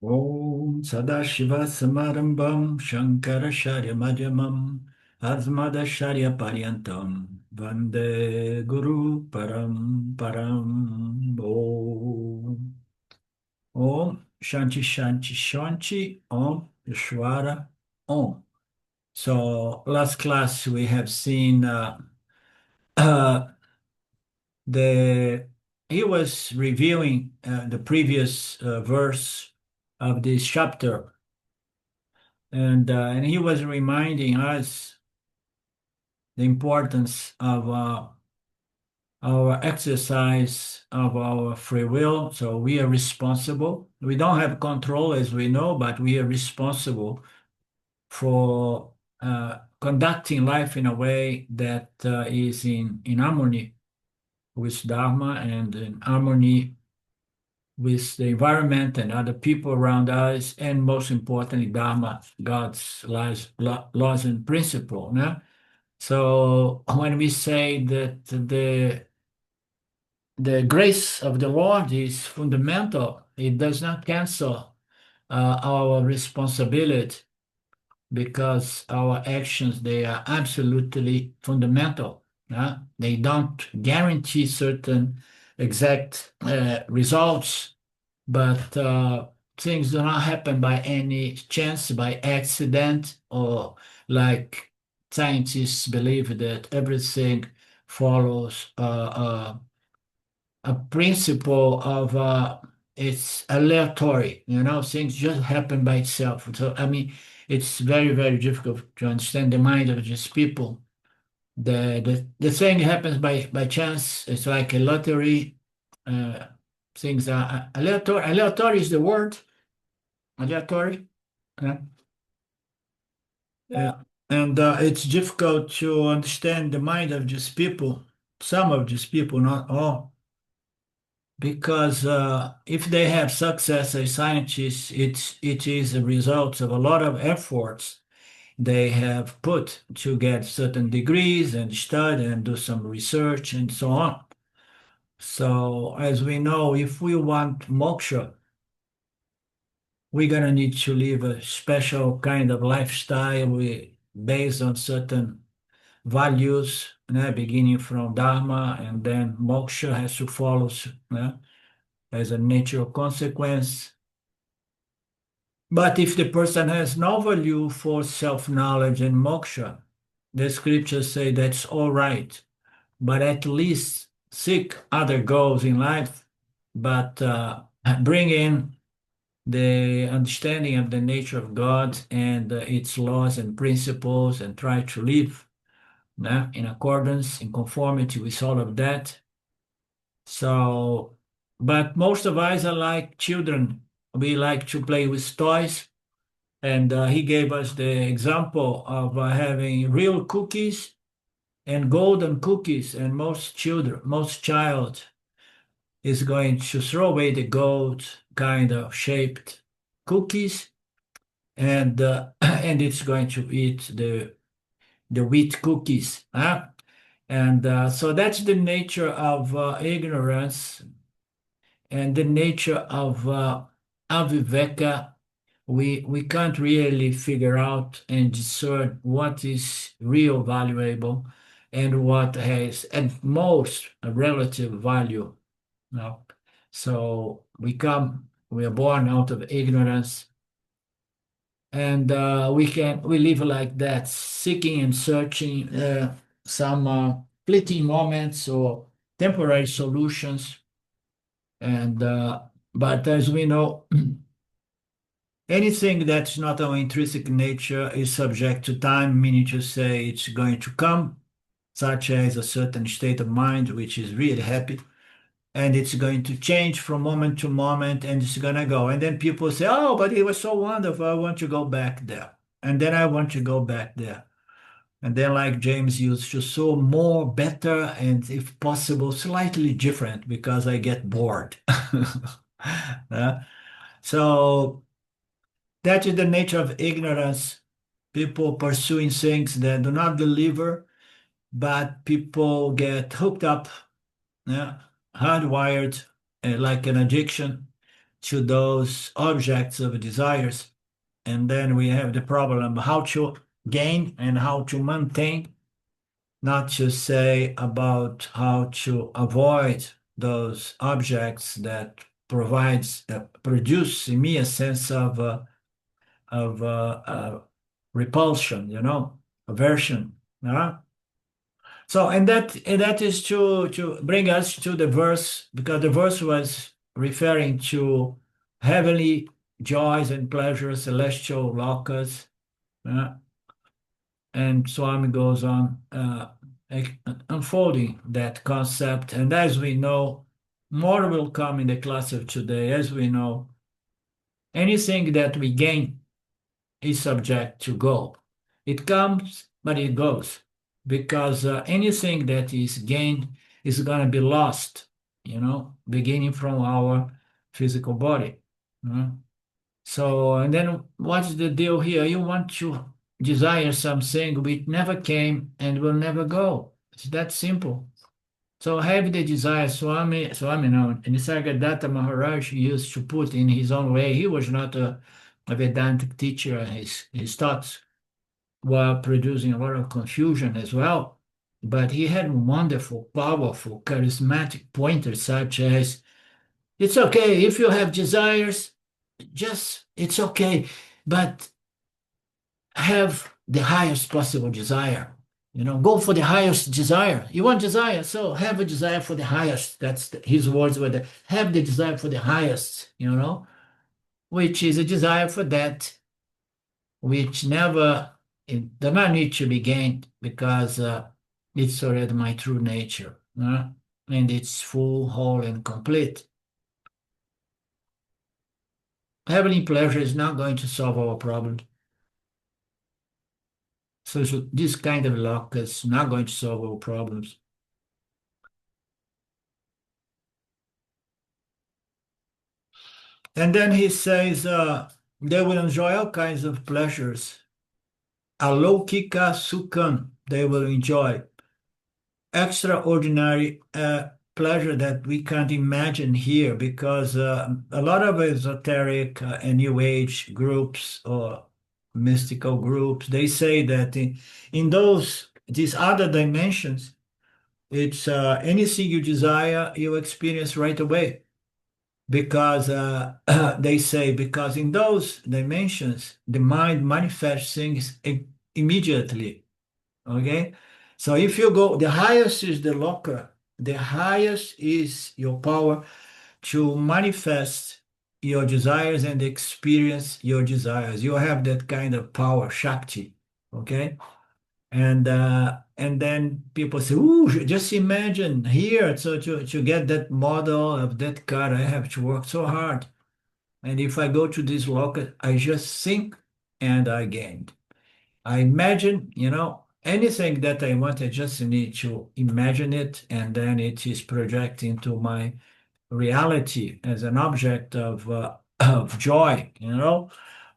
Om Sadashiva Samarambam Shankara Sharya Madhyamam Asmada Sharya Paryantam Vande Guru Param Param Om Shanti Shanti Shanti Om Ishwara Om. So last class we have seen uh, the he was reviewing the previous verse of this chapter. And he was reminding us the importance of our exercise of our free will. So we are responsible. We don't have control, as we know, but we are responsible for conducting life in a way that is in harmony with Dharma and in harmony with the environment and other people around us, and most importantly, Dharma, God's laws and principle. No? So when we say that the grace of the Lord is fundamental, it does not cancel our responsibility because our actions they are absolutely fundamental. They don't guarantee certain exact results, but things do not happen by any chance, by accident, or like scientists believe that everything follows a principle of it's aleatory, things just happen by itself. So, I mean, it's very, very difficult to understand the mind of these people. The thing happens by chance. It's like a lottery. Uh, Things are aleatory. Aleatory is the word. Aleatory. Yeah. Yeah. And it's difficult to understand the mind of these people. Some of these people, not all, because if they have success as scientists, it is a result of a lot of efforts they have put to get certain degrees and study and do some research and so on. So, as we know, if we want moksha, we're gonna need to live a special kind of lifestyle based on certain values, beginning from Dharma, and then moksha has to follow, as a natural consequence. But if the person has no value for self-knowledge and moksha, the scriptures say that's all right, but at least seek other goals in life, but bring in the understanding of the nature of God and its laws and principles and try to live in accordance, in conformity with all of that. So, but most of us are like children. We like to play with toys. And he gave us the example of having real cookies and golden cookies. And most child is going to throw away the gold kind of shaped cookies, and and it's going to eat the wheat cookies. Huh? And so that's the nature of ignorance and the nature of aviveka. We can't really figure out and discern what is real valuable and what has at most a relative value. No? So we are born out of ignorance, and we live like that, seeking and searching some fleeting moments or temporary solutions. And but as we know, anything that's not our intrinsic nature is subject to time, meaning to say it's going to come, such as a certain state of mind, which is really happy, and it's going to change from moment to moment, and it's going to go. And then people say, oh, but it was so wonderful. I want to go back there. And then I want to go back there. And then, like James used to, so more, better, and if possible, slightly different because I get bored. Uh, so that is the nature of ignorance. People pursuing things that do not deliver, but people get hooked up, yeah, hardwired, like an addiction, to those objects of desires. And then we have the problem how to gain and how to maintain, not to say about how to avoid those objects that produce in me a sense of repulsion, aversion. So, and that is to bring us to the verse, because the verse was referring to heavenly joys and pleasures, celestial lokas, uh, and Swami goes on unfolding that concept. And as we know, more will come in the class of today. As we know, anything that we gain is subject to go. It comes, but it goes, because anything that is gained is going to be lost, beginning from our physical body. So, and then what's the deal here? You want to desire something which never came and will never go. It's that simple. So have the desire. Swami, no, Nisargadatta Maharaj used to put in his own way. He was not a Vedantic teacher. His thoughts were producing a lot of confusion as well. But he had wonderful, powerful, charismatic pointers such as, it's okay if you have desires, just it's okay, but have the highest possible desire. Go for the highest desire. You want desire, so have a desire for the highest. That's his words were have the desire for the highest, which is a desire for that which never, it does not need to be gained, because it's already my true nature, and it's full, whole, and complete. Heavenly pleasure is not going to solve our problems. So this kind of luck is not going to solve our problems. And then he says they will enjoy all kinds of pleasures. Alaukika sukham, they will enjoy extraordinary pleasure that we can't imagine here, because a lot of esoteric and new age groups or mystical groups, they say that in these other dimensions, it's anything you desire, you experience right away. Because they say, because in those dimensions, the mind manifests things immediately. Okay? So if you go, the highest is the loka, the highest is your power to manifest your desires and experience your desires. You have that kind of power, Shakti. Okay? And then people say, "Ooh, just imagine here. So to get that model of that car, I have to work so hard. And if I go to this local, I just think and I gained. I imagine, anything that I want, I just need to imagine it, and then it is projected into my reality as an object of of joy,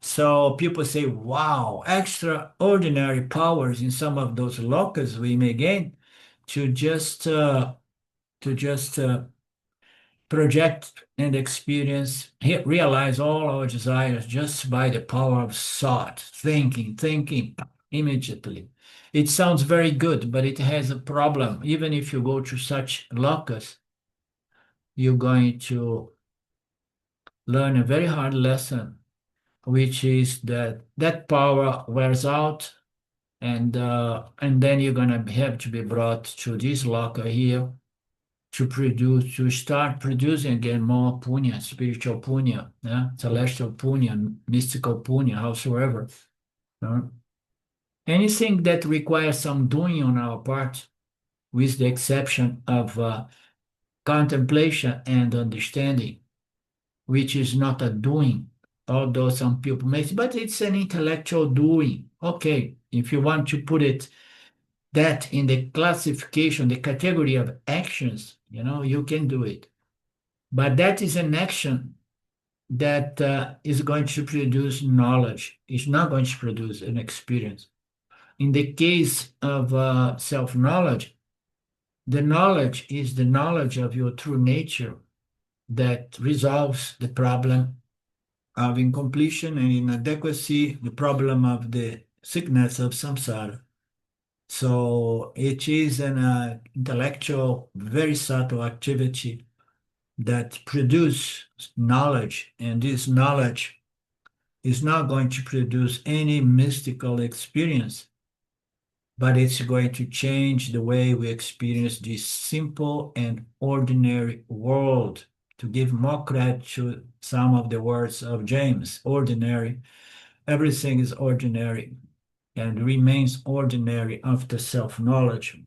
So people say, wow, extraordinary powers in some of those lokas we may gain to just project and experience, realize all our desires just by the power of thought, thinking immediately. It sounds very good, but it has a problem. Even if you go to such lokas, you're going to learn a very hard lesson, which is that power wears out, and then you're gonna have to be brought to this locker here to start producing again more punya, spiritual punya, celestial punya, mystical punya, howsoever. Anything that requires some doing on our part, with the exception of contemplation and understanding, which is not a doing, although some people may say, but it's an intellectual doing. Okay, if you want to put it that in the classification, the category of actions, you can do it. But that is an action that is going to produce knowledge. It's not going to produce an experience. In the case of self-knowledge, the knowledge is the knowledge of your true nature, that resolves the problem of incompletion and inadequacy, the problem of the sickness of samsara. So it is an intellectual, very subtle activity that produces knowledge, and this knowledge is not going to produce any mystical experience, but it's going to change the way we experience this simple and ordinary world. To give more credit to some of the words of James, ordinary, everything is ordinary and remains ordinary after self-knowledge.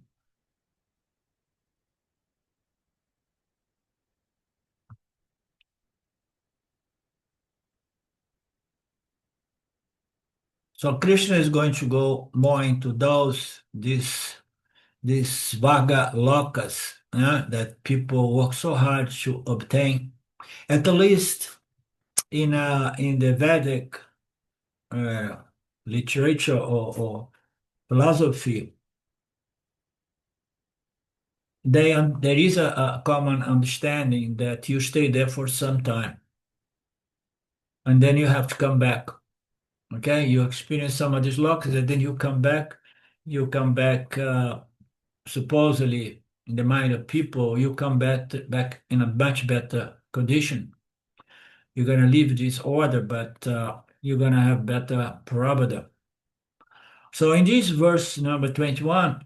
So Krishna is going to go more into these vaga lokas that people work so hard to obtain. At least in the Vedic uh, literature or philosophy, there is a common understanding that you stay there for some time and then you have to come back. Okay, you experience some of these lokas and then you come back. You come back supposedly in the mind of people. You come back in a much better condition. You're going to leave this order, but you're going to have better prabhupada. So in this verse number 21,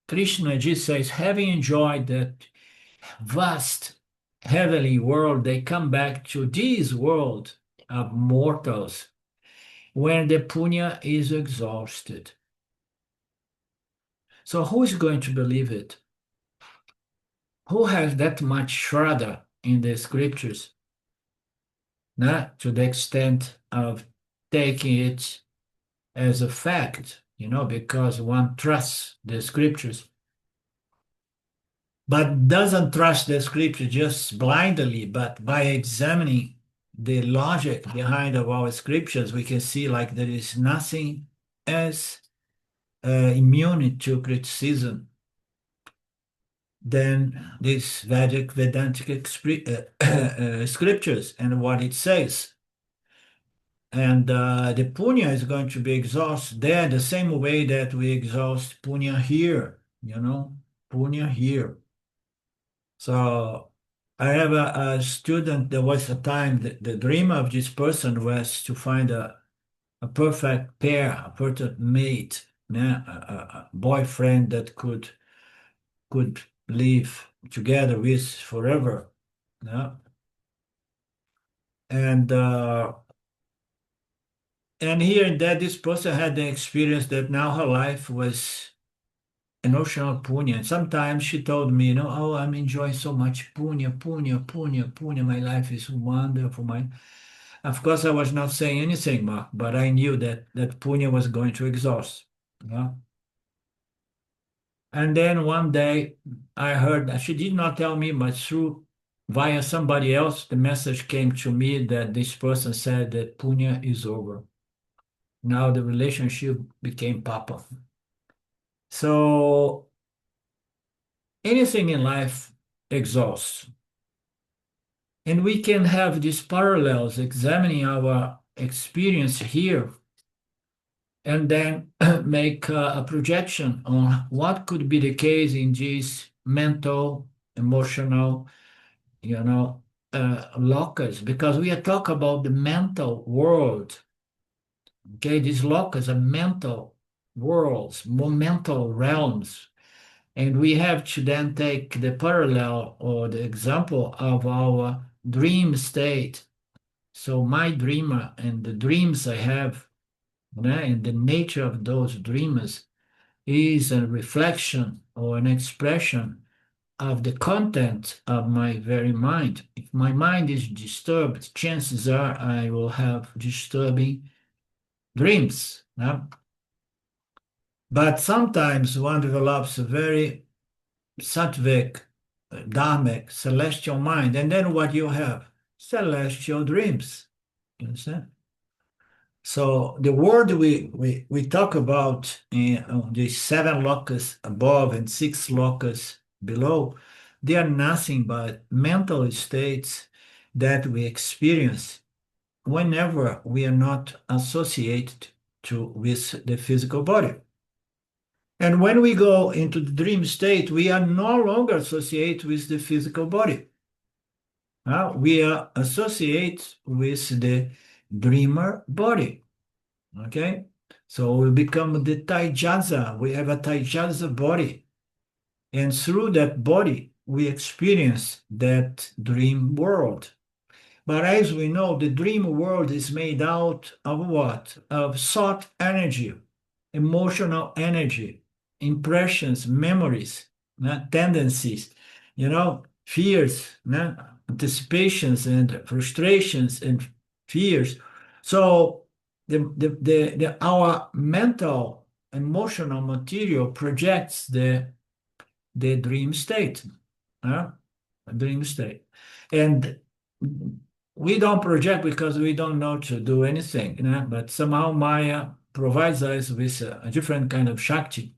Krishna just says, having enjoyed that vast heavenly world, they come back to this world of mortals when the punya is exhausted. So who is going to believe it? Who has that much shraddha in the scriptures? Not to the extent of taking it as a fact, because one trusts the scriptures, but doesn't trust the scripture just blindly, but by examining the logic behind of our scriptures, we can see like there is nothing as immune to criticism than these Vedantic scriptures and what it says. And the punya is going to be exhausted there the same way that we exhaust punya here, punya here. So I have a student, there was a time that the dream of this person was to find a perfect pair, a perfect mate, a boyfriend that could live together with forever. Yeah. And here and there, this person had the experience that now her life was an ocean of punya. And sometimes she told me, oh, I'm enjoying so much punya, punya, punya, punya. My life is wonderful. Of course, I was not saying anything, Mark, but I knew that punya was going to exhaust. Yeah. And then one day I heard, she did not tell me, but via somebody else, the message came to me that this person said that punya is over. Now the relationship became papa. So anything in life exhausts. And we can have these parallels examining our experience here and then make a projection on what could be the case in this mental, emotional, locus, because we are talking about the mental world. Okay, these locus are mental worlds, mental realms. And we have to then take the parallel or the example of our dream state. So my dreamer and the dreams I have, and the nature of those dreams is a reflection or an expression of the content of my very mind. If my mind is disturbed, chances are I will have disturbing dreams. But sometimes one develops a very sattvic, dharmic, celestial mind, and then what you have? Celestial dreams. You understand? So the word we talk about in the 7 locusts above and 6 locusts below, they are nothing but mental states that we experience whenever we are not associated with the physical body. And when we go into the dream state, we are no longer associated with the physical body. We are associated with the dreamer body. Okay? So we become the Taijaza. We have a Taijaza body. And through that body, we experience that dream world. But as we know, the dream world is made out of what? Of thought energy, emotional energy, impressions, memories, tendencies, fears, anticipations and frustrations and fears. So our mental, emotional material projects the dream state, dream state. And we don't project because we don't know to do anything, but somehow Maya provides us with a different kind of Shakti,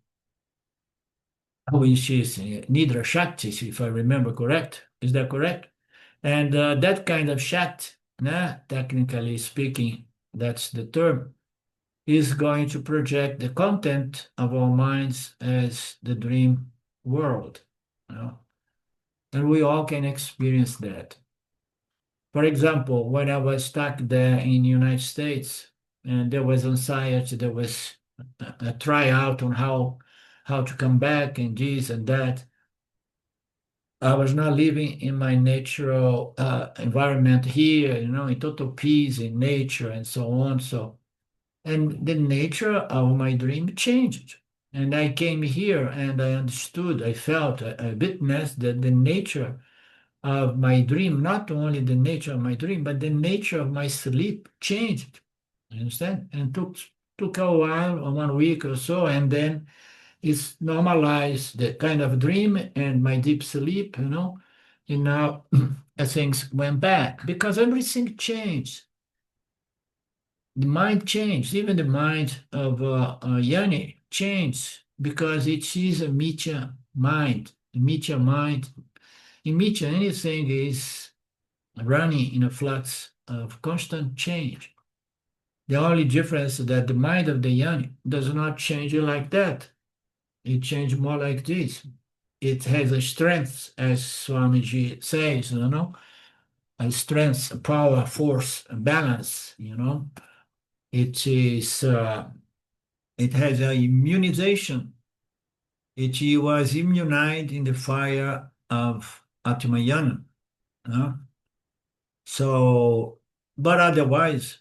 which is Nidra Shakti, if I remember correct. Is that correct? And that kind of Shakti, technically speaking, that's the term, is going to project the content of our minds as the dream world. And we all can experience that. For example, when I was stuck there in the United States, and there was anxiety, there was a tryout on how to come back and this and that. I was not living in my natural environment here, in total peace in nature and so on. And the nature of my dream changed. And I came here and I understood, I felt, I witnessed that the nature of my dream, not only the nature of my dream, but the nature of my sleep changed. You understand? And took a while, 1 week or so, and then it's normalized the kind of dream and my deep sleep, and now things went back because everything changed. The mind changed, even the mind of Yanni changed because it is a Mithya mind. The Mithya mind, in Mithya, anything is running in a flux of constant change. The only difference is that the mind of the Yanni does not change like that. It changes more like this. It has a strength, as Swamiji says, a strength, a power, force, a balance, It is, it has an immunization. It was immunized in the fire of Atmayana. So, but otherwise,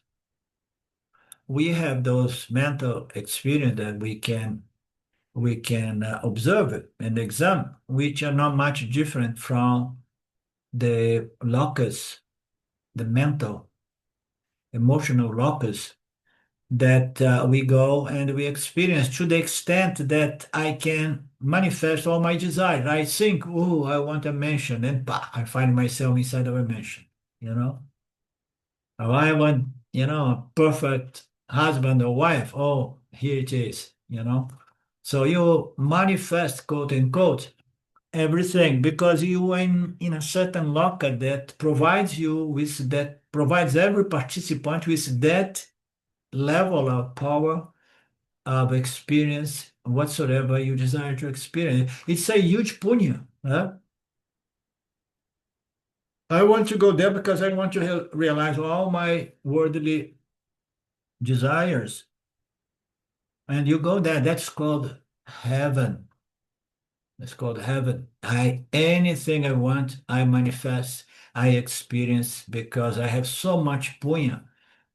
we have those mental experience that we can observe it and examine, which are not much different from the locus, the mental, emotional locus that we go and we experience to the extent that I can manifest all my desires. I think, oh, I want a mansion, and bah, I find myself inside of a mansion, Or I want, a perfect husband or wife. Oh, here it is. So you manifest, quote unquote, everything because you are in a certain locker that provides every participant with that level of power of experience whatsoever you desire to experience. It's a huge punya. I want to go there because I want to realize all my worldly desires. And you go there, that's called heaven. It's called heaven. Anything I want, I manifest, I experience because I have so much punya.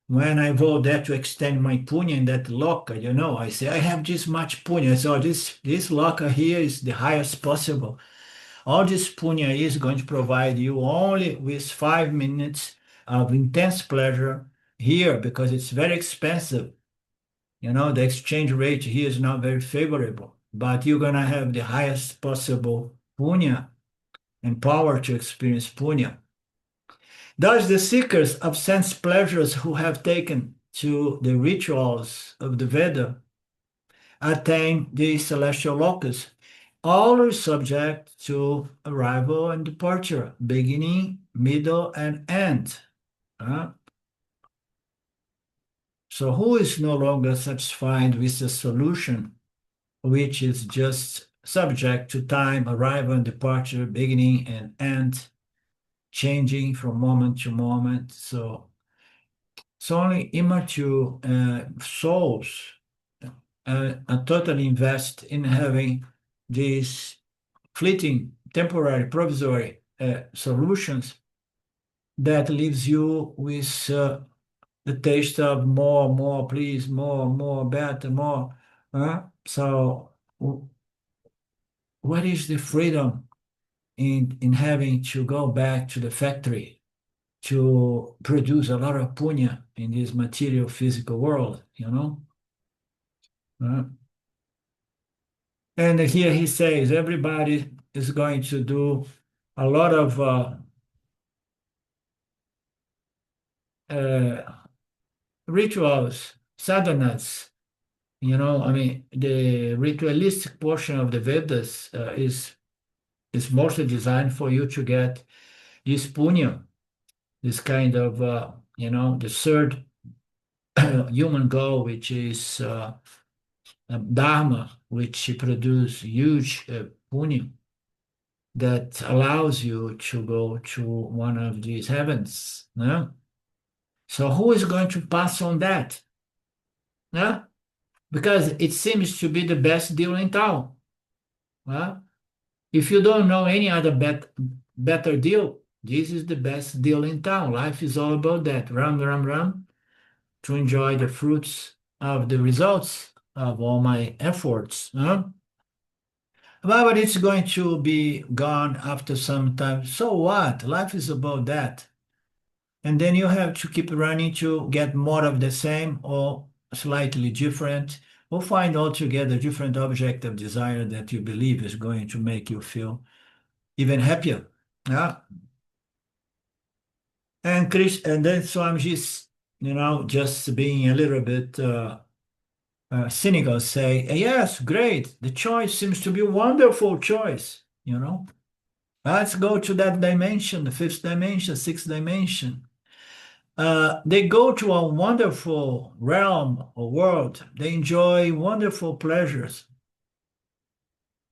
When I go there to extend my punya in that locker, I say, I have this much punya. So this locker here is the highest possible. All this punya is going to provide you only with 5 minutes of intense pleasure here because it's very expensive. The exchange rate here is not very favorable, but you're going to have the highest possible punya and power to experience punya. Thus, the seekers of sense pleasures who have taken to the rituals of the Veda attain the celestial locus. always subject to arrival and departure, beginning, middle, and end. Uh, so who is no longer satisfied with the solution, which is just subject to time, arrival and departure, beginning and end, changing from moment to moment. So it's only immature souls totally invest in having these fleeting, temporary, provisory solutions that leaves you with the taste of more, more, please, more, better, more. So, what is the freedom in having to go back to the factory to produce a lot of punya in this material physical world, you know? Uh, and here he says everybody is going to do a lot of uh, rituals, sadhanas. You know, I mean, the ritualistic portion of the Vedas is mostly designed for you to get this punya, this kind of the third human goal, which is dharma, which produce huge punya that allows you to go to one of these heavens. No? So who is going to pass on that? No? Because it seems to be the best deal in town. Well, if you don't know any other better deal, this is the best deal in town. Life is all about that. Ram, ram, ram, to enjoy the fruits of the results of all my efforts. Huh? But it's going to be gone after some time. So what? Life is about that. And then you have to keep running to get more of the same or slightly different, or find altogether different object of desire that you believe is going to make you feel even happier. Yeah. And Chris, and then Swamiji's, just being a little bit cynical, say, yes, great. The choice seems to be a wonderful choice. Let's go to that dimension, the fifth dimension, sixth dimension. They go to a wonderful realm or world. They enjoy wonderful pleasures.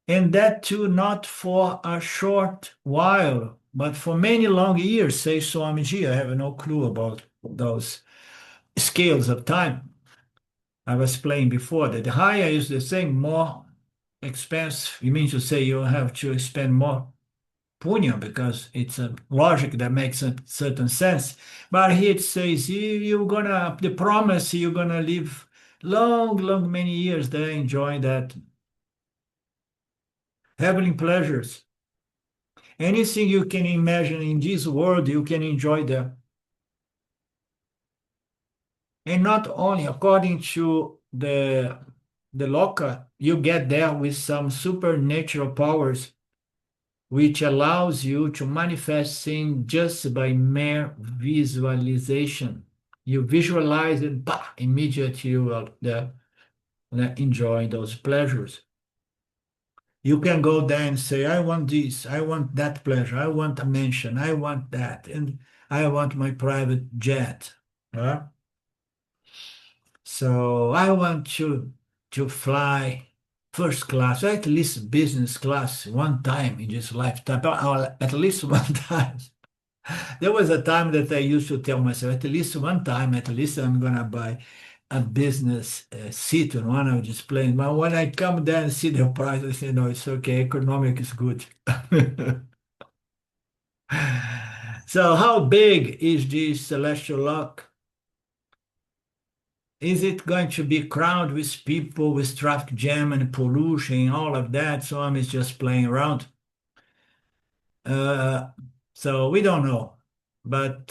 And that too, not for a short while, but for many long years, says Swamiji. I have no clue about those scales of time. I was playing before that the higher is the thing, more expense. You mean to say you have to spend more punya because it's a logic that makes a certain sense. But here it says you're gonna the promise you're gonna live long, many years there enjoying that heavenly pleasures. Anything you can imagine in this world, you can enjoy there. And not only according to the loka, you get there with some supernatural powers which allows you to manifest things just by mere visualization. You visualize it, bah, immediately you are there enjoying those pleasures. You can go there and say, I want this, I want that pleasure, I want a mansion, I want that, and I want my private jet. Huh? So I want to fly first class, or at least business class one time in this lifetime, or at least one time. There was a time that I used to tell myself, at least one time, at least I'm gonna buy a business seat on one of these planes. But when I come there and see the price, I say, no, it's okay, economic is good. So how big is this celestial lock? Is it going to be crowded with people, with traffic jam and pollution, all of that? So I'm just playing around. Uh, so we don't know. But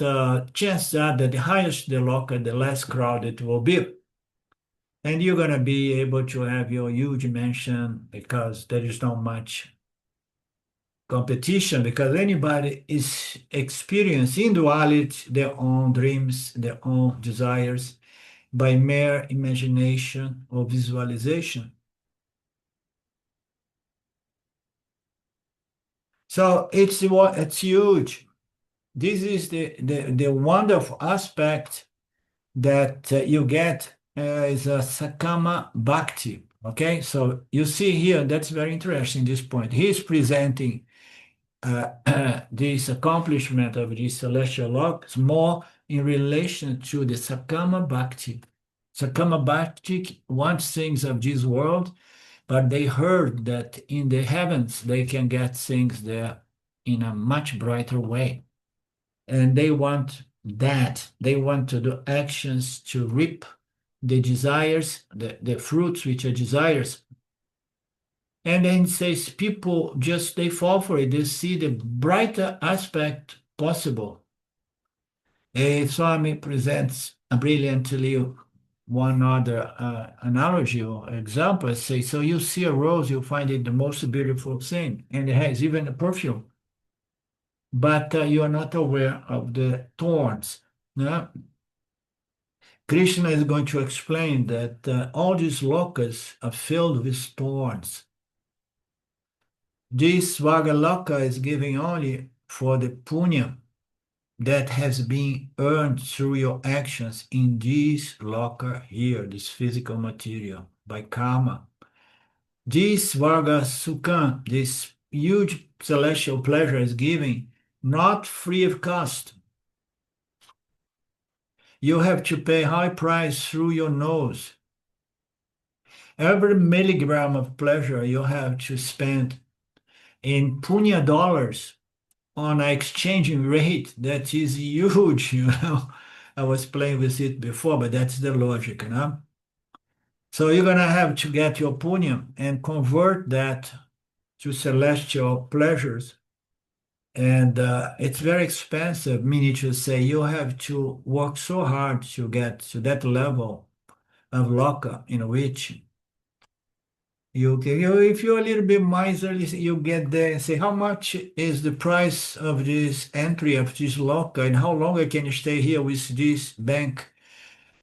chances are that the higher the locker, the less crowded it will be. And you're going to be able to have your huge mansion because there is not much competition because anybody is experiencing duality, their own dreams, their own desires by mere imagination or visualization. So it's huge. This is the wonderful aspect that you get is a Sakama Bhakti. Okay, so you see here, that's very interesting, this point. He's presenting this accomplishment of these celestial locks more in relation to the Sakama Bhakti. Sakama Bhakti wants things of this world, but they heard that in the heavens they can get things there in a much brighter way. And they want that. They want to do actions to reap the desires, the fruits which are desires. And then it says people just they fall for it. They see the brighter aspect possible. Swami presents brilliantly one other analogy or example. Say, so you see a rose, you find it the most beautiful thing, and it has even a perfume, but you are not aware of the thorns. Yeah? Krishna is going to explain that all these lokas are filled with thorns. This Svagaloka is giving only for the punya that has been earned through your actions in this loka here, this physical material, by karma. This Varga Sukha, this huge celestial pleasure is giving not free of cost. You have to pay high price through your nose. Every milligram of pleasure you have to spend in punya dollars on an exchanging rate that is huge, you know. I was playing with it before, but that's the logic, you know. So you're gonna have to get your punya and convert that to celestial pleasures. And it's very expensive, meaning to say you have to work so hard to get to that level of loka in which if you're a little bit miserly, you get there and say, how much is the price of this entry of this locker, and how long I can stay here with this bank,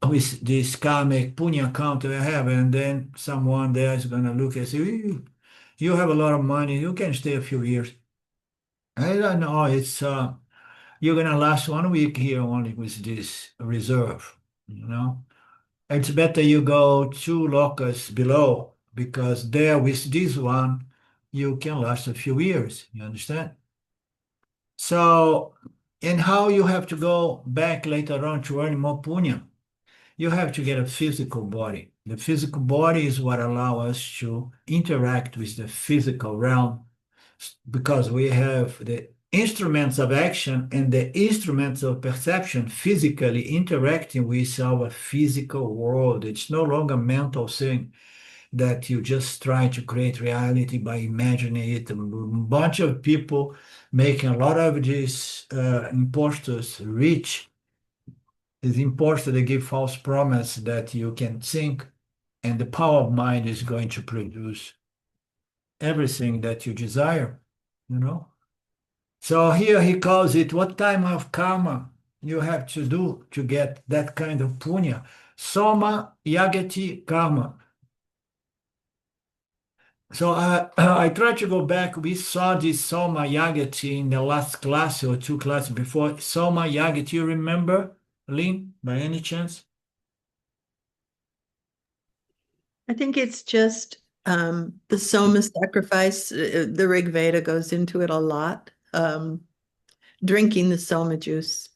with this karmic punya account I have? And then someone there is going to look and say, you have a lot of money, you can stay a few years. I don't know, it's you're going to last 1 week here only with this reserve, you know. It's better you go 2 locus below because there with this one you can last a few years. You understand? So, and how you have to go back later on to earn more punya? You have to get a physical body. The physical body is what allows us to interact with the physical realm because we have the instruments of action and the instruments of perception physically interacting with our physical world. It's no longer a mental thing that you just try to create reality by imagining it. A bunch of people making a lot of these imposters rich. These imposters, they give false promise that you can think and the power of mind is going to produce everything that you desire, you know? So here he calls it what time of karma you have to do to get that kind of punya. Soma yagati karma. So I try to go back. We saw this Soma Yagati in the last class or 2 classes before. Soma Yagati, you remember, Lynn, by any chance? I think it's just the soma sacrifice. The Rig Veda goes into it a lot. Drinking the soma juice.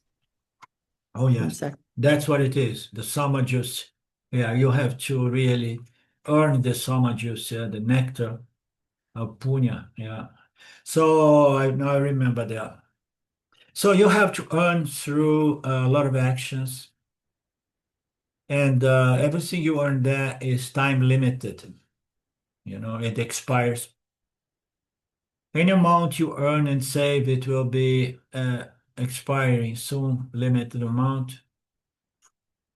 Oh, yes. That's what it is. The Soma juice. Yeah, you have to really earn the Soma juice, the nectar of punya. Yeah. So now I remember that. So you have to earn through a lot of actions, and everything you earn there is time limited. You know, it expires. Any amount you earn and save, it will be expiring soon, limited amount.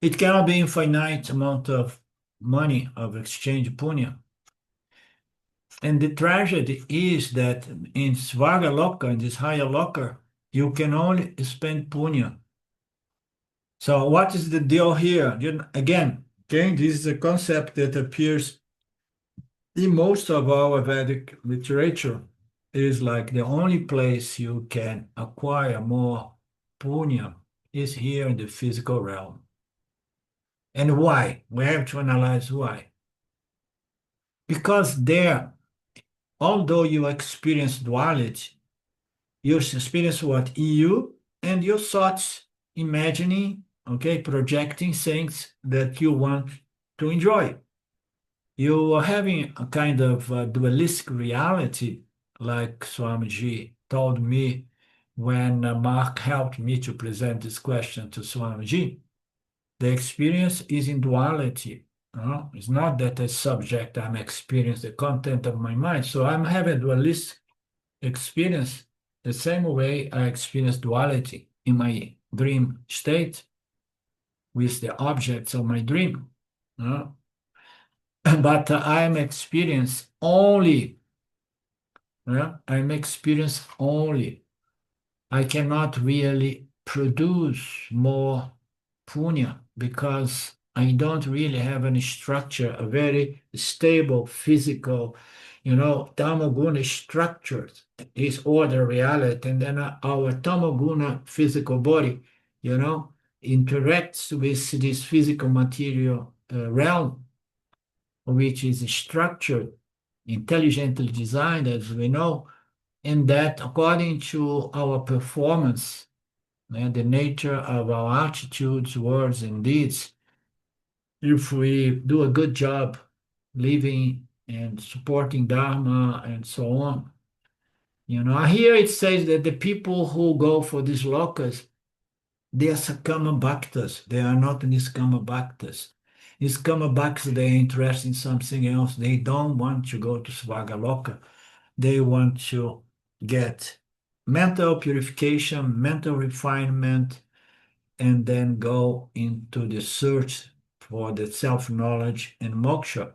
It cannot be infinite amount of money of exchange punya. And the tragedy is that in Svarga Loka, in this higher loka, you can only spend punya. So what is the deal here? Again, okay, this is a concept that appears in most of our Vedic literature. is like the only place you can acquire more punya is here in the physical realm. And why? We have to analyze why. Because there, although you experience duality, you experience what? You and your thoughts imagining, okay, projecting things that you want to enjoy. You are having a kind of dualistic reality, like Swamiji told me when Mark helped me to present this question to Swamiji. The experience is in duality. It's not that as subject I'm experiencing the content of my mind. So I'm having a dualistic experience the same way I experience duality in my dream state with the objects of my dream. Uh, but I'm experience only. I'm experience only. I cannot really produce more punya because I don't really have any structure, a very stable physical, tamoguna is structured, is order reality, and then our tamoguna physical body, you know, interacts with this physical material realm, which is structured, intelligently designed, as we know, and that according to our performance and the nature of our attitudes, words, and deeds, if we do a good job living and supporting Dharma and so on. Here it says that the people who go for these lokas, they are Sakama Bhaktas. They are not Niskama Bhaktas. Niskama Bhaktas, they are interested in something else. They don't want to go to Svagaloka. They want to get mental purification, mental refinement, and then go into the search for the self-knowledge and moksha.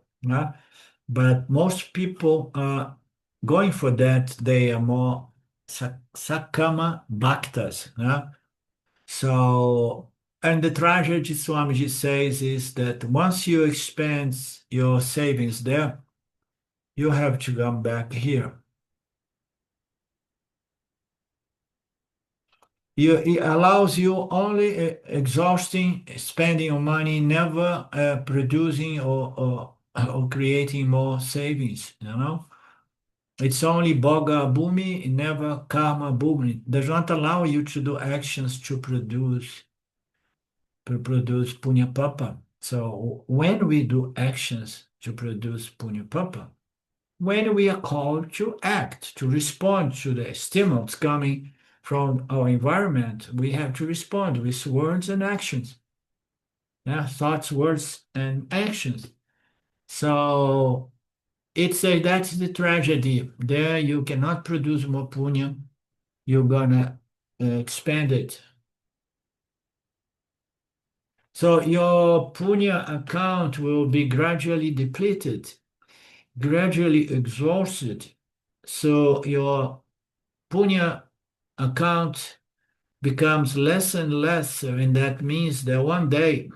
But most people are going for that. They are more Sakama Bhaktas. So, and the tragedy Swamiji says is that once you expend your savings there, you have to come back here. It allows you only exhausting, spending your money, never producing or creating more savings. It's only Bhoga Bhumi, never Karma Bhumi. It does not allow you to do actions to produce Punya Papa. So when we do actions to produce Punya Papa, when we are called to act, to respond to the stimulus coming from our environment, we have to respond with words and actions. Thoughts, words, and actions. So that's the tragedy. There you cannot produce more punya. You're gonna expand it. So your punya account will be gradually depleted, gradually exhausted. So your punya account becomes less and less, and that means that one day,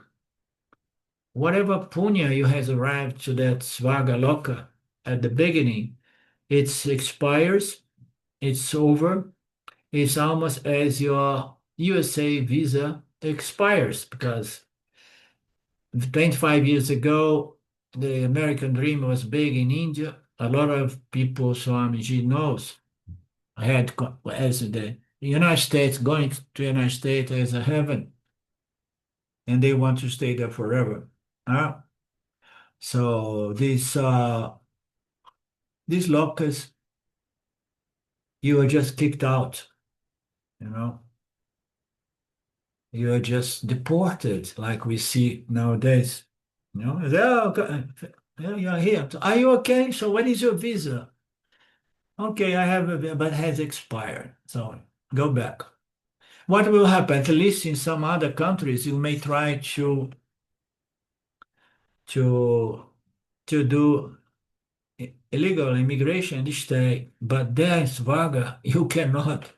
whatever punya you has arrived to that svagaloka at the beginning, it expires, it's over. It's almost as your USA visa expires because 25 years ago, the American dream was big in India. A lot of people, Swamiji knows, had as the United States, going to the United States as a heaven, and they want to stay there forever. So these locusts, you are just kicked out, you know. You are just deported, like we see nowadays. Oh, you're here. Are you okay? So when is your visa? Okay, I have a visa, but it has expired. So go back. What will happen? At least in some other countries, you may try to to do illegal immigration and stay, but there in Svaga, you cannot.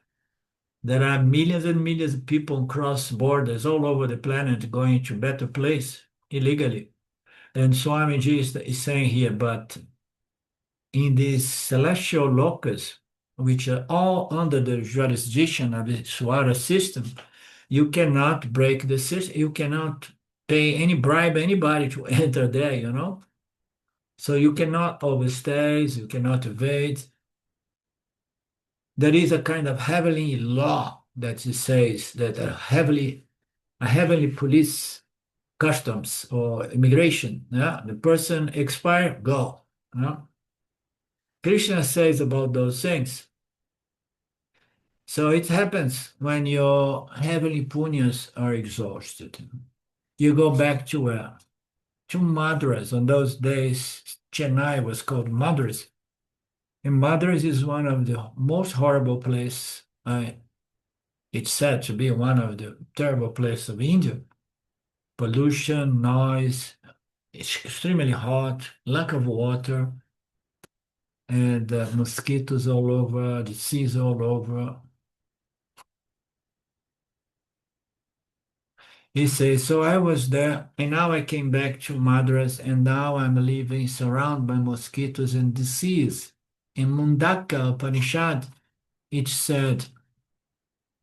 There are millions and millions of people cross borders all over the planet going to better place illegally. And Swamiji is saying here, but in this celestial locus, which are all under the jurisdiction of the water system, you cannot break the system. You cannot pay any bribe anybody to enter there, you know? So you cannot overstay, you cannot evade. There is a kind of heavenly law that it says that a heavenly police customs or immigration. Yeah, the person expire, go. Yeah? Krishna says about those things. So it happens when your heavenly punyas are exhausted. You go back to where? To Madras. On those days, Chennai was called Madras. And Madras is one of the most horrible places. It's said to be one of the terrible places of India. Pollution, noise, it's extremely hot, lack of water, and mosquitoes all over, disease all over. He says, so I was there, and now I came back to Madras, and now I'm living surrounded by mosquitoes and disease. In Mundaka Upanishad, it said,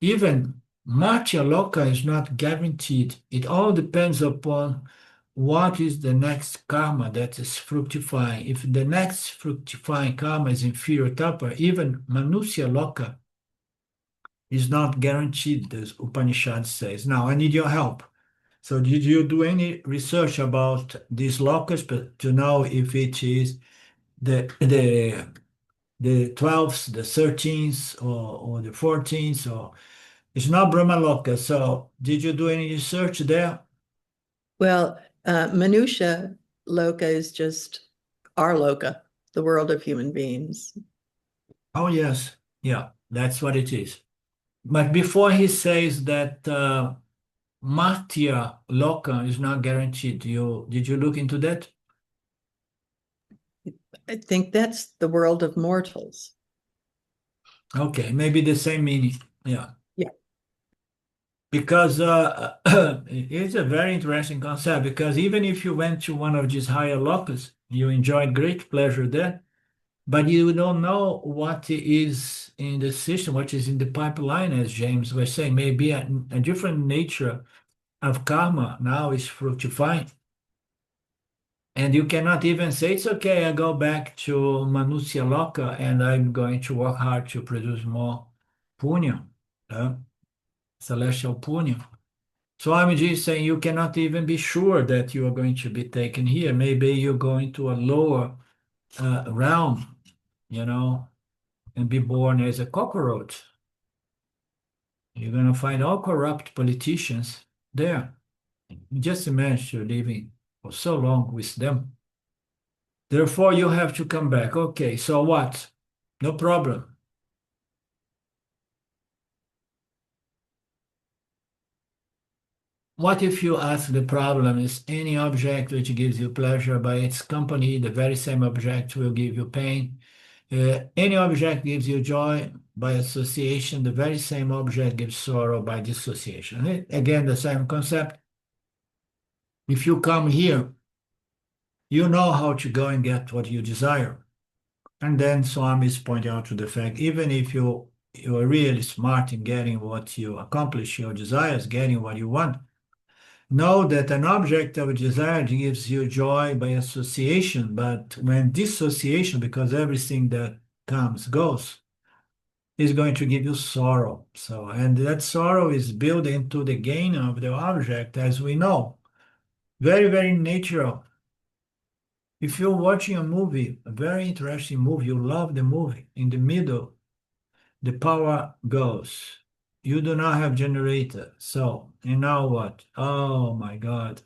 even Matya Loka is not guaranteed. It all depends upon what is the next karma that is fructifying. If the next fructifying karma is inferior tapa, even Manusya Loka is not guaranteed, as Upanishad says. Now, I need your help. So did you do any research about these lokas, but to know if it is the 12th, the 13th, or the 14th, or it's not Brahma Loka. So did you do any research there? Well, Manusha Loka is just our Loka, the world of human beings. Oh, yes. Yeah, that's what it is. But before he says that Martya Loka is not guaranteed, did you look into that? I think that's the world of mortals. Okay, maybe the same meaning. Yeah. Yeah. Because it's a very interesting concept, because even if you went to one of these higher lokas, you enjoyed great pleasure there, but you don't know what is in the system, what is in the pipeline, as James was saying. Maybe a different nature of karma now is fructifying. And you cannot even say, it's okay, I go back to Manusya Loka and I'm going to work hard to produce more punya, celestial punya. Swamiji is saying you cannot even be sure that you are going to be taken here. Maybe you're going to a lower realm, you know, and be born as a cockroach. You're going to find all corrupt politicians there. Just imagine you're living for so long with them. Therefore, you have to come back. Okay, so what? No problem. What if you ask the problem is any object which gives you pleasure by its company, the very same object will give you pain. Any object gives you joy by association, the very same object gives sorrow by dissociation. Again, the same concept. If you come here, you know how to go and get what you desire. And then Swami is pointing out to the fact, even if you are really smart in getting what you accomplish, your desires, getting what you want, know that an object of desire gives you joy by association, but when dissociation, because everything that comes goes, is going to give you sorrow. So, and that sorrow is built into the gain of the object, as we know. Very, very natural. If you're watching a movie, a very interesting movie, you love the movie, in the middle, the power goes. You do not have generator. So, and now what? Oh my God.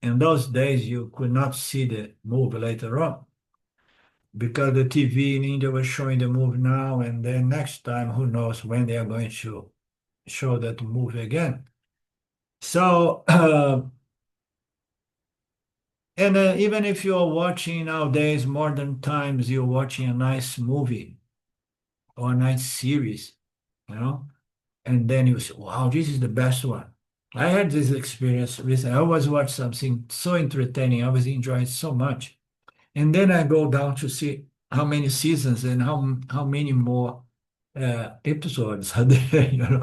In those days you could not see the movie later on because the TV in India was showing the movie now, and then next time, who knows when they are going to show that movie again. So, and even if you're watching nowadays, modern times, you're watching a nice movie or a nice series, you know, and then you say, wow, this is the best one. I had this experience recently. I was watching something so entertaining. I was enjoying it so much. And then I go down to see how many seasons and how many more episodes are there, you know.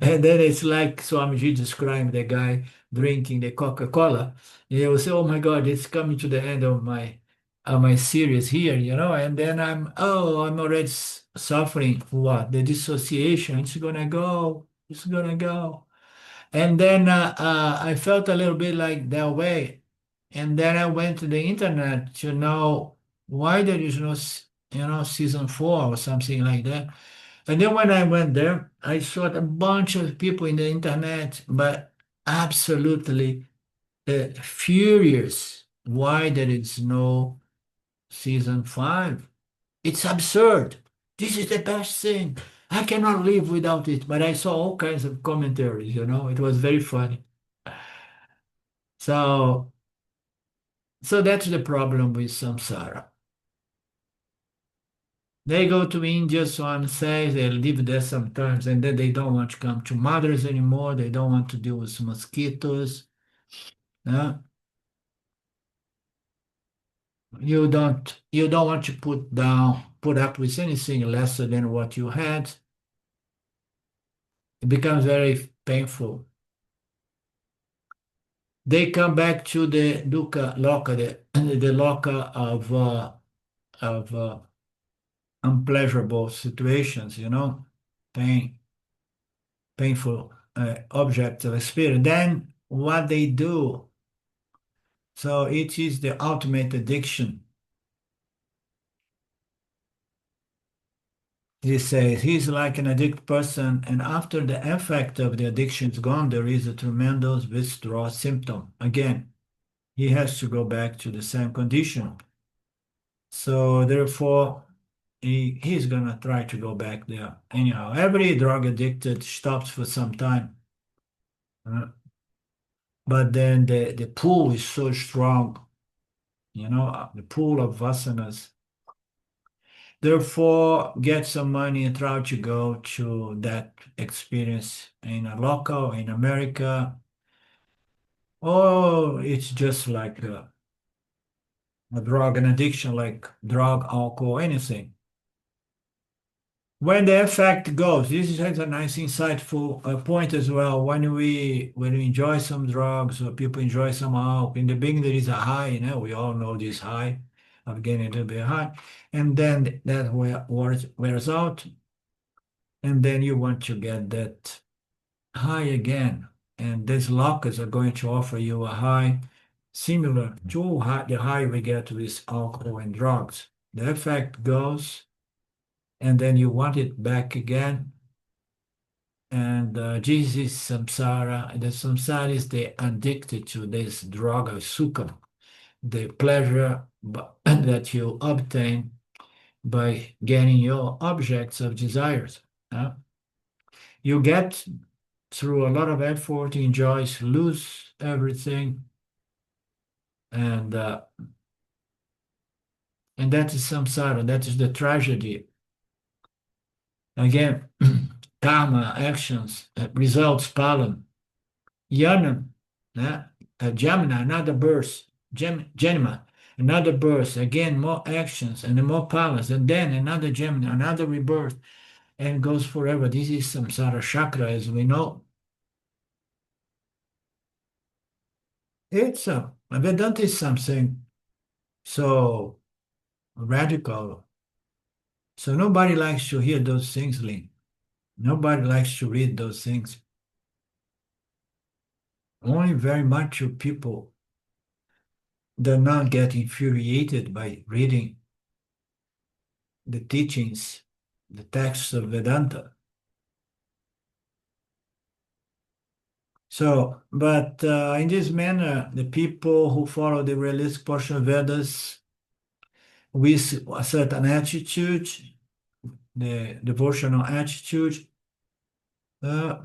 And then it's like Swamiji described the guy drinking the Coca-Cola. You will say, "Oh my God, it's coming to the end of my series here," you know. And then I'm already suffering what the dissociation. It's gonna go. It's gonna go. And then I felt a little bit like that way. And then I went to the internet to know why there is no, season four or something like that. And then when I went there, I saw a bunch of people in the internet, but absolutely furious why there is no season five. It's absurd. This is the best thing. I cannot live without it. But I saw all kinds of commentaries, It was very funny. So, so that's the problem with samsara. They go to India, so I'm saying they live there sometimes, and then they don't want to come to mothers anymore. They don't want to deal with mosquitoes. Yeah? You don't want to put up with anything lesser than what you had. It becomes very painful. They come back to the dukkha loka, the loka of unpleasurable situations, pain, painful objects of experience. Then what they do, so it is the ultimate addiction. He says he's like an addicted person, and after the effect of the addiction is gone, there is a tremendous withdrawal symptom. Again, he has to go back to the same condition. So therefore, he's gonna try to go back there. Anyhow, every drug addicted stops for some time. uh, but then the pull is so strong, the pull of vasanas. Therefore, get some money and try to go to that experience in a local, in America. Oh, it's just like a drug, an addiction, like drug, alcohol, anything. When the effect goes, this is a nice insightful point as well. When we enjoy some drugs or people enjoy some alcohol, in the beginning there is a high, we all know this high of getting to be high, and then that wears out, and then you want to get that high again, and these lockers are going to offer you a high similar to the high we get with alcohol and drugs. The effect goes, and then you want it back again. And this is samsara. The samsara is the addicted to this drug of sukha, the pleasure that you obtain by getting your objects of desires. You get through a lot of effort, enjoys, lose everything, and uh, and that is samsara. That is the tragedy. Again, karma, actions, results, palam, yanam, Jamna, another birth, Janma, another birth, again more actions and more powers, and then another Jamna, another rebirth, and goes forever. This is samsara chakra, as we know. It's Vedanta is something so radical. So nobody likes to hear those things, Lynn. Nobody likes to read those things. Only very mature people do not get infuriated by reading the teachings, the texts of Vedanta. So, but in this manner, the people who follow the realistic portion of Vedas with a certain attitude, the devotional attitude, uh,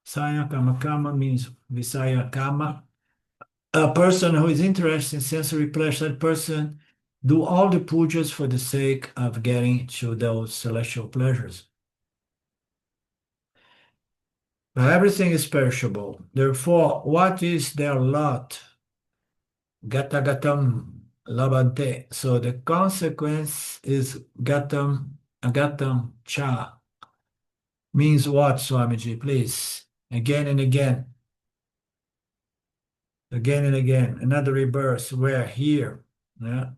Saya Kama Kama means Visaya Kama. A person who is interested in sensory pleasure, that person do all the pujas for the sake of getting to those celestial pleasures. But everything is perishable. Therefore, what is their lot? Gata gatam labante. So the consequence is gatam Agatam cha means what, Swamiji? Please. Again and again. Again and again. Another rebirth. Where? Here. Yeah.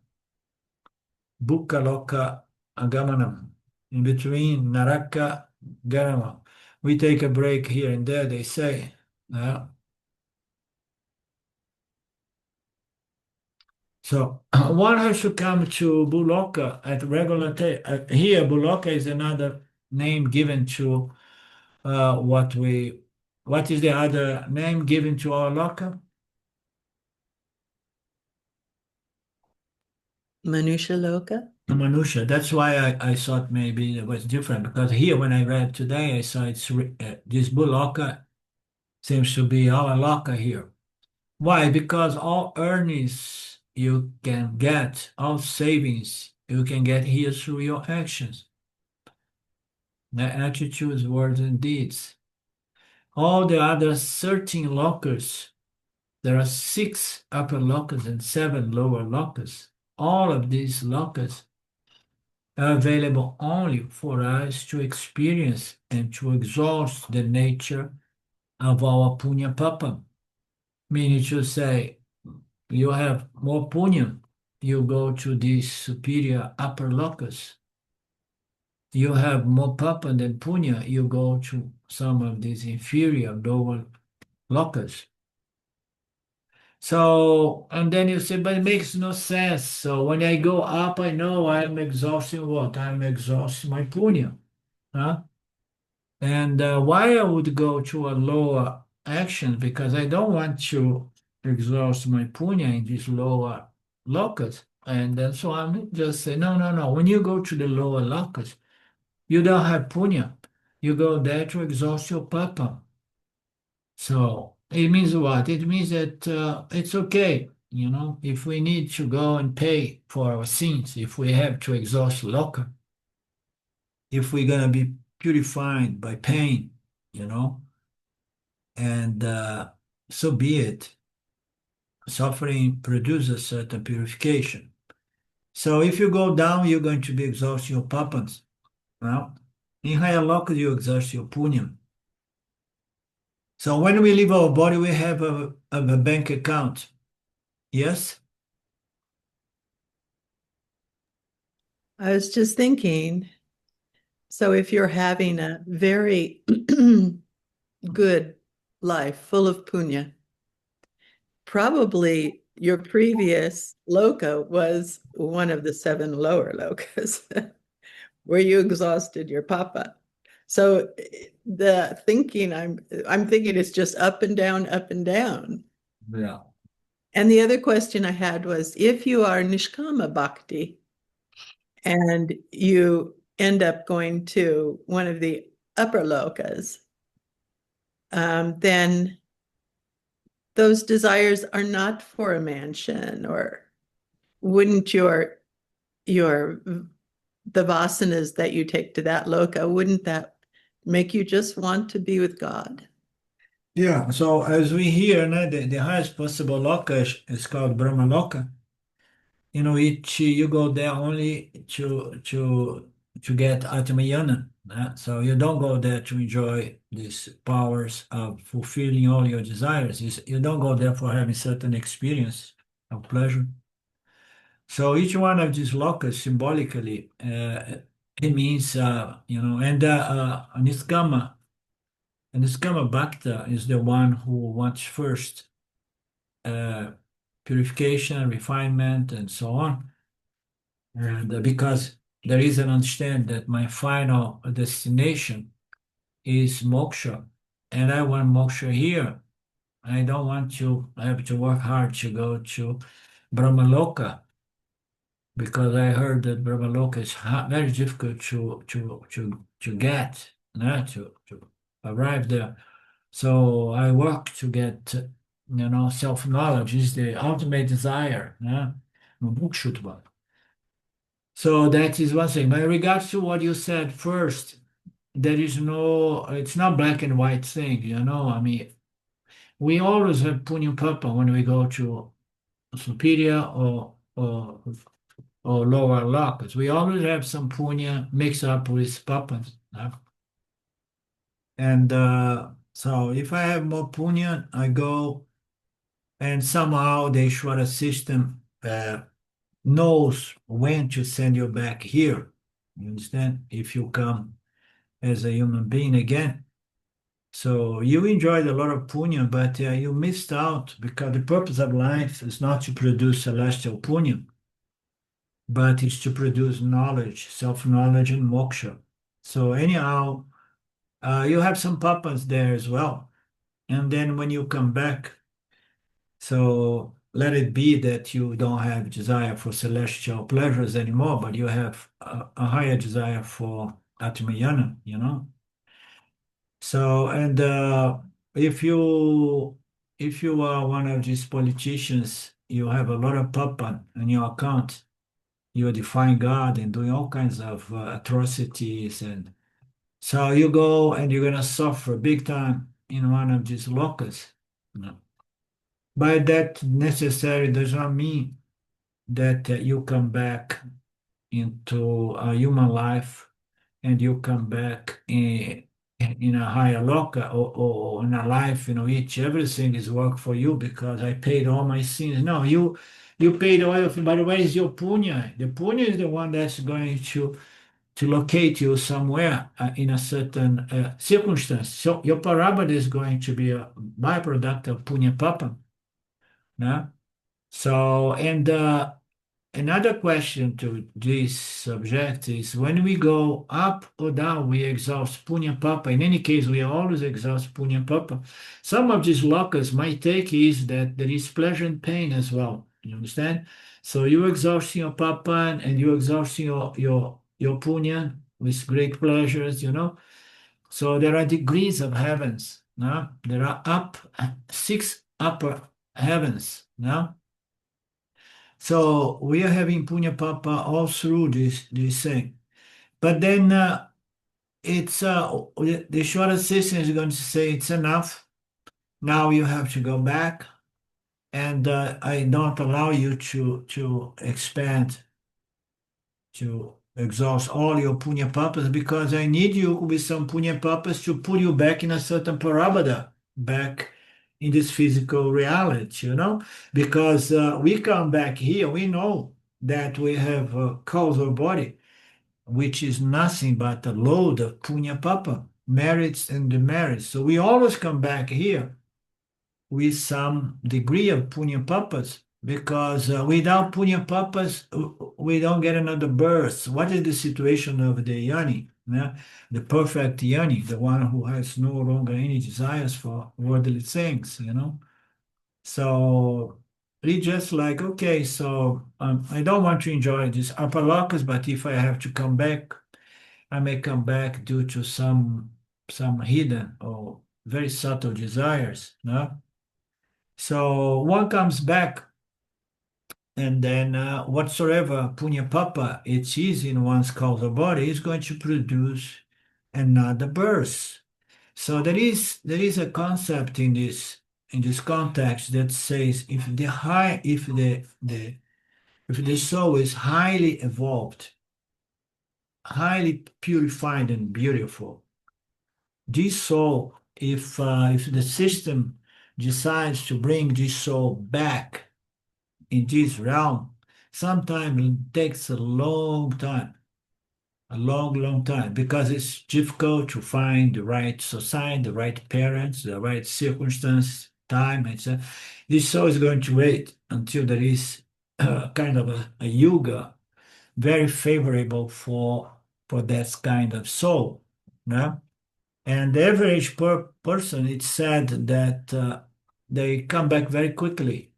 Bukka loka agamanam. In between naraka garama. We take a break here and there, they say. Yeah. So one has to come to Buloka at regular time. Here, Buloka is another name given to what is the other name given to our loka? Manusha Loka. Manusha. That's why I thought maybe it was different because here when I read today, I saw this Buloka seems to be our loka here. Why? Because all earnings you can get, all savings you can get here through your actions, the attitudes, words, and deeds. All the other 13 lockers, there are 6 upper lockers and 7 lower lockers. All of these lockers are available only for us to experience and to exhaust the nature of our punya papa. Meaning to say, you have more punya, you go to these superior upper lokas. You have more papa than punya, you go to some of these inferior lower lokas. So, and then you say, but it makes no sense. So when I go up, I know I'm exhausting what? I'm exhausting my punya. Huh? And why I would go to a lower action? Because I don't want to exhaust my punya in this lower locus. And then so I'm just say, no, no, no. When you go to the lower locus, you don't have punya. You go there to exhaust your papa. So it means what? It means that it's okay, if we need to go and pay for our sins, if we have to exhaust loka, if we're gonna be purified by pain, you know, and so be it. Suffering produces certain purification. So if you go down, you're going to be exhausting your papas. Well, in higher loka, you exhaust your punyam. So when we leave our body, we have a bank account. Yes? I was just thinking, so if you're having a very good life full of punya, probably your previous loka was one of the 7 lower lokas where you exhausted your papa. So the thinking I'm thinking it's just up and down, up and down. Yeah. And the other question I had was if you are nishkama bhakti and you end up going to one of the upper lokas, then those desires are not for a mansion, or wouldn't your the vasanas that you take to that loka, wouldn't that make you just want to be with God? Yeah, so as we hear, né, the highest possible loka is called Brahma Loka. You go there only to get Atmayana. So you don't go there to enjoy these powers of fulfilling all your desires. You don't go there for having certain experience of pleasure. So each one of these lokas symbolically, it means, and Niskama. And Niskama Bhakta is the one who wants first uh, purification, refinement, and so on. And because there is an understanding that my final destination is moksha, and I want moksha here. I don't want to have to work hard to go to Brahmaloka because I heard that Brahmaloka is very difficult to get, to arrive there. So I work to get, self-knowledge is the ultimate desire. Mukshutva. So that is one thing. But in regards to what you said first, it's not black and white thing. I mean, we always have punya papa when we go to superior or or lower lokas. We always have some punya mixed up with papas. And so if I have more punya, I go and somehow the Ishvara system knows when to send you back here. You understand? If you come as a human being again. So you enjoyed a lot of punya, but you missed out because the purpose of life is not to produce celestial punya, but it's to produce knowledge, self-knowledge, and moksha. So anyhow, you have some papas there as well. And then when you come back, so let it be that you don't have desire for celestial pleasures anymore, but you have a higher desire for Atmayana, you know? So, and if you are one of these politicians, you have a lot of papa on your account. You're defying God and doing all kinds of atrocities, and so you go and you're gonna suffer big time in one of these locusts. No. But that necessary does not mean that you come back into a human life and you come back in a higher loka or in a life in which everything is work for you because I paid all my sins. No, you paid all of, by the way, is your punya. The punya is the one that's going to locate you somewhere in a certain circumstance. So your parabada is going to be a byproduct of punya papa. No? So, and another question to this subject is when we go up or down, we exhaust punya papa. In any case, we always exhaust punya papa. Some of these lokas, my take is that there is pleasure and pain as well. You understand? So you exhausting your papa and you exhausting your punya with great pleasures, you know. So there are degrees of heavens. No? There are six upper heavens. No? So we are having Punya Papa all through this thing. But then it's the short assistant is going to say it's enough. Now you have to go back, and I don't allow you to expand to exhaust all your Punya Papas because I need you with some Punya Papas to put you back in a certain parabada, back in this physical reality, you know, because we come back here, we know that we have a causal body, which is nothing but a load of punya papa, merits and demerits. So we always come back here with some degree of punya papas because without punya papas, we don't get another birth. What is the situation of the yani? Yeah? The perfect yani, the one who has no longer any desires for worldly things, you know? So it's just like, okay, so I don't want to enjoy these upper lockers, but if I have to come back, I may come back due to some hidden or very subtle desires, no? So one comes back and then whatsoever punya papa it is in one's causal body is going to produce another birth. So there is a concept in this context that says if the soul is highly evolved, highly purified and beautiful, this soul, if the system decides to bring this soul back in this realm, sometimes it takes a long time, a long, long time, because it's difficult to find the right society, the right parents, the right circumstance, time, etc. This soul is going to wait until there is kind of a yuga very favorable for that kind of soul. No? And the average person, it's said that they come back very quickly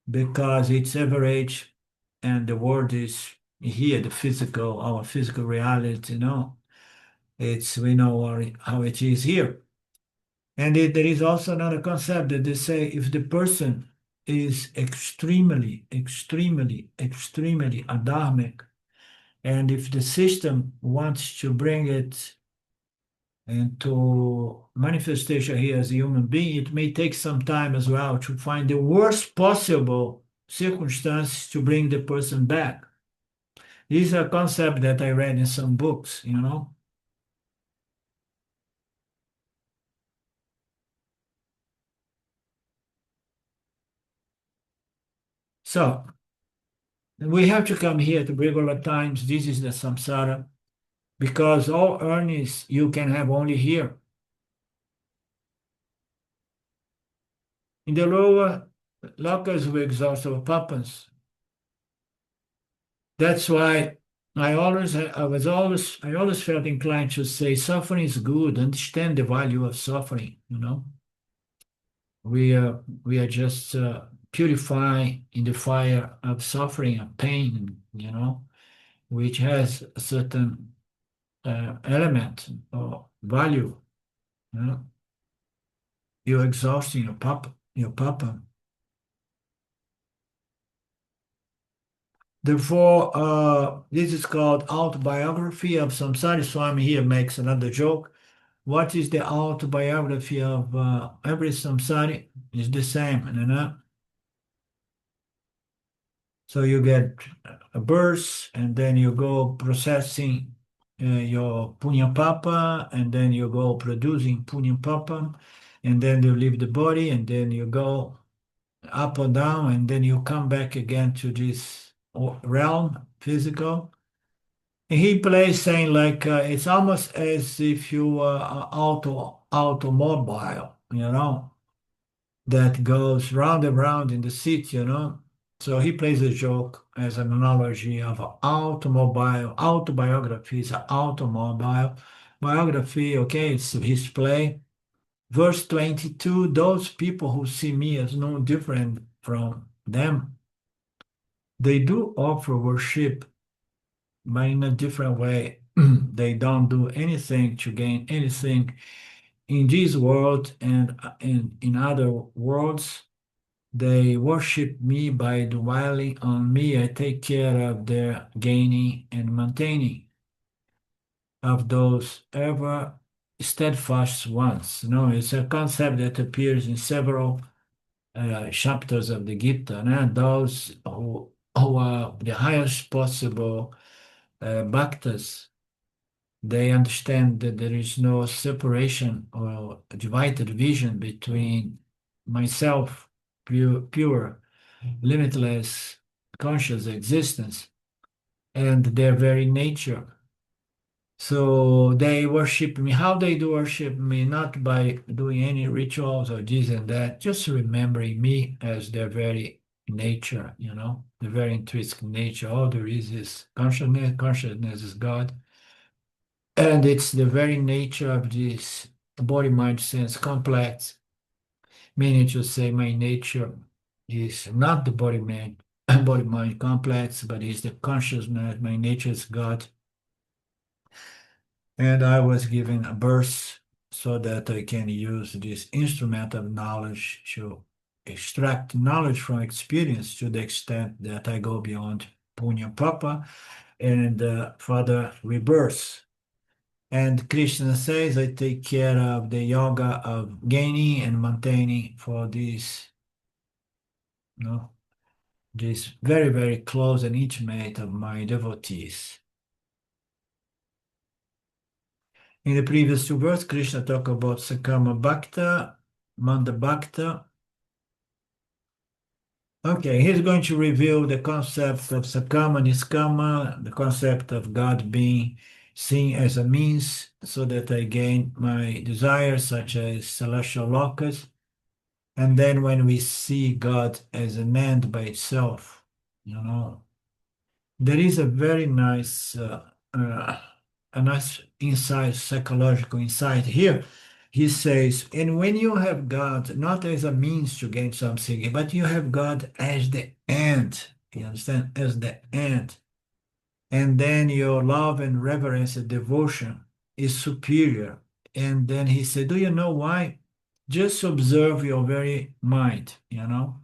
because it's average and the world is here, the physical, our physical reality, you know, it's, we know how it is here. And there is also another concept that they say if the person is extremely, extremely, extremely adharmic, and if the system wants to bring it into manifestation here as a human being, it may take some time as well to find the worst possible circumstance to bring the person back. This is a concept that I read in some books, you know. So we have to come here to regular times. This is the samsara because all earnings you can have only here. In the lower lokas we exhaust our papas. That's why I always felt inclined to say suffering is good. Understand the value of suffering. You know, we are just purifying in the fire of suffering and pain. You know, which has a certain element or value. You know, you're exhausting your papa. Therefore, this is called autobiography of samsara. Swami here makes another joke. What is the autobiography of every samsari? Is the same, you know? So you get a birth, and then you go processing your punya papa, and then you go producing punya papa, and then you leave the body, and then you go up or down, and then you come back again to this realm, physical. And he plays saying like it's almost as if you were an automobile, you know, that goes round and round in the city, you know. So he plays a joke as an analogy of an automobile. Autobiography is an automobile. Biography, okay, it's his play. Verse 22, those people who see me as no different from them, they do offer worship, but in a different way. They don't do anything to gain anything in this world and in other worlds. They worship me by dwelling on me. I take care of their gaining and maintaining of those ever steadfast ones. You know, it's a concept that appears in several chapters of the Gita. Those who are the highest possible bhaktas, they understand that there is no separation or divided vision between myself, pure limitless conscious existence, and their very nature. So they worship me. How they do worship me? Not by doing any rituals or this and that, just remembering me as their very nature, you know, the very intrinsic nature. All there is consciousness. Consciousness is God. And it's the very nature of this body, mind, sense complex, meaning to say my nature is not the body mind body mind complex, but is the consciousness. My nature is God. And I was given a birth so that I can use this instrument of knowledge to extract knowledge from experience to the extent that I go beyond punya papa and further rebirth. And Krishna says, I take care of the yoga of gaining and maintaining for this, you know, this very, very close and intimate of my devotees. In the previous two verses, Krishna talked about Sakama Bhakta, Manda Bhakta. Okay, he's going to reveal the concept of Sakama, Niskama, the concept of God being seen as a means so that I gain my desires, such as celestial lokas. And then when we see God as an end by itself, you know, there is a very nice, a nice insight, psychological insight here. He says, and when you have God not as a means to gain something, but you have God as the end, you understand, as the end, and then your love and reverence and devotion is superior. And then he said, do you know why? Just observe your very mind, you know.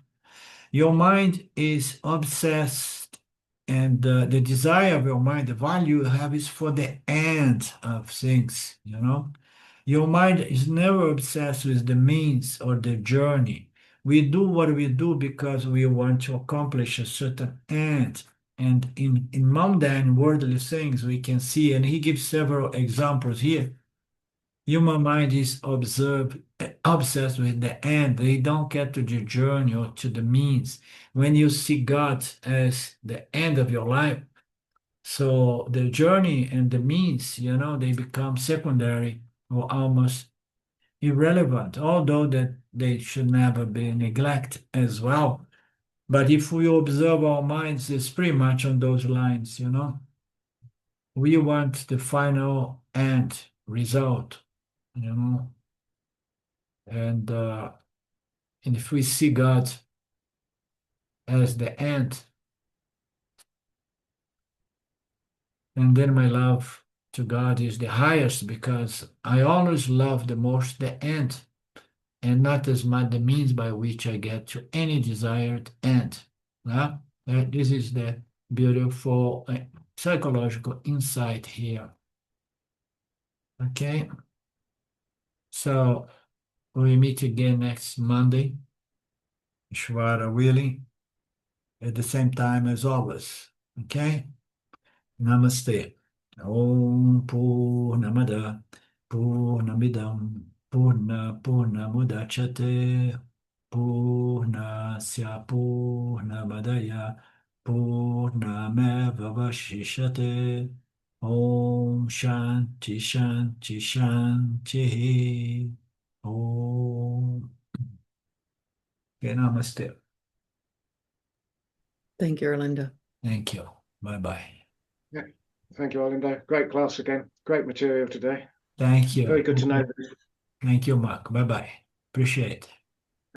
Your mind is obsessed, and the desire of your mind, the value you have is for the end of things, you know. Your mind is never obsessed with the means or the journey. We do what we do because we want to accomplish a certain end. And in mundane worldly things, we can see, and he gives several examples here. Human mind is obsessed with the end. They don't get to the journey or to the means. When you see God as the end of your life, so the journey and the means, they become secondary or almost irrelevant, although that they should never be neglected as well. But if we observe our minds, it's pretty much on those lines. We want the final end result, you know, and if we see God as the end, and then my love to God is the highest because I always love the most the end and not as much the means by which I get to any desired end. Yeah? This is the beautiful psychological insight here. Okay, so we meet again next Monday, Shvara willing, at the same time as always. Okay, Namaste. Om Purnamada Purnamidam Purnamudachate Purnasya Purnamadaya Purnamevavashishate Om Shanti Shanti Shanti Om. Okay, namaste. Thank you, Orlando. Thank you. Bye-bye. Yeah. Thank you, Orlando. Great class again. Great material today. Thank you. Very good to know. Thank you, Mark. Bye-bye. Appreciate it.